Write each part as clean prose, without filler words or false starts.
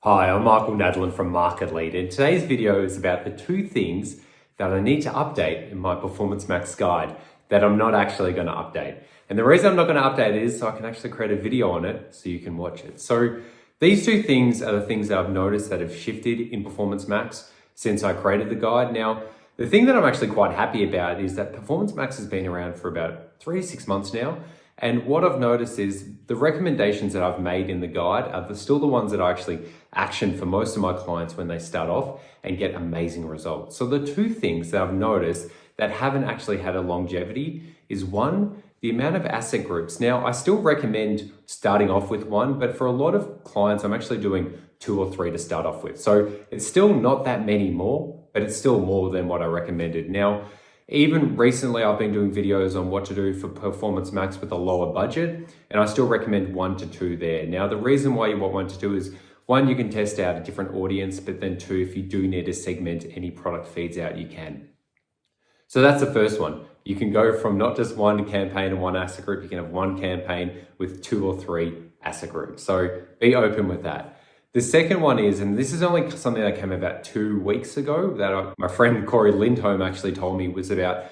Hi, I'm Michael Nadalin from Market Lead, and today's video is about the two things that I need to update in my Performance Max guide that I'm not actually going to update. And the reason I'm not going to update it is so I can actually create a video on it so you can watch it. So these two things are the things that I've noticed that have shifted in Performance Max since I created the guide. Now, the thing that I'm actually quite happy about is that Performance Max has been around for about 3 to 6 months now. And what I've noticed is the recommendations that I've made in the guide are still the ones that I actually action for most of my clients when they start off and get amazing results. So the two things that I've noticed that haven't actually had a longevity is one, the amount of asset groups. Now, I still recommend starting off with one, but for a lot of clients, I'm actually doing 2 or 3 to start off with. So it's still not that many more, but it's still more than what I recommended. Now, even recently, I've been doing videos on what to do for Performance Max with a lower budget, and I still recommend 1 to 2 there. Now, the reason why you want 1 to 2 is 1, you can test out a different audience, but then 2, if you do need to segment any product feeds out, you can. So that's the first one. You can go from not just 1 campaign and 1 asset group, you can have 1 campaign with 2 or 3 asset groups. So be open with that. The second one is, and this is only something that came about 2 weeks ago, that my friend Cory Lindholm actually told me was about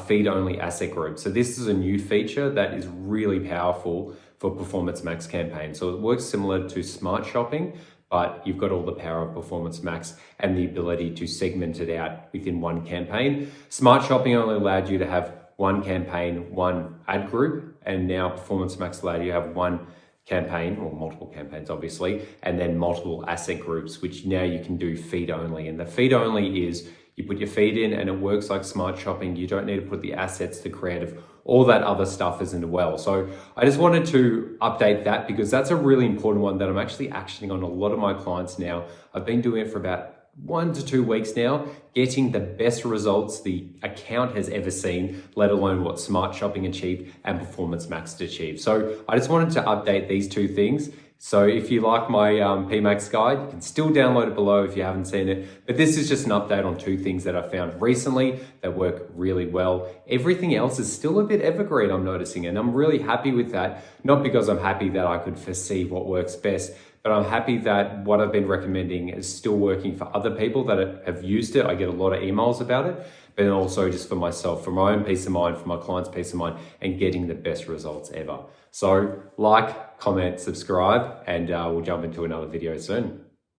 feed-only asset groups. So this is a new feature that is really powerful for Performance Max campaigns. So it works similar to Smart Shopping, but you've got all the power of Performance Max and the ability to segment it out within 1 campaign. Smart Shopping only allowed you to have 1 campaign, 1 ad group, and now Performance Max allowed you to have 1 campaign, or multiple campaigns obviously, and then multiple asset groups, which now you can do feed only. And the feed only is you put your feed in and it works like Smart Shopping. You don't need to put the assets, the creative, all that other stuff is in well. So I just wanted to update that because that's a really important one that I'm actually actioning on a lot of my clients now. I've been doing it for about 1 to 2 weeks now, getting the best results the account has ever seen, let alone what Smart Shopping achieved and Performance Max achieved. So I just wanted to update these two things. So if you like my PMax guide, you can still download it below if you haven't seen it. But this is just an update on 2 things that I found recently that work really well. Everything else is still a bit evergreen, I'm noticing, and I'm really happy with that. Not because I'm happy that I could foresee what works best, but I'm happy that what I've been recommending is still working for other people that have used it. I get a lot of emails about it, but then also just for myself, for my own peace of mind, for my clients' peace of mind, and getting the best results ever. So like, comment, subscribe, and we'll jump into another video soon.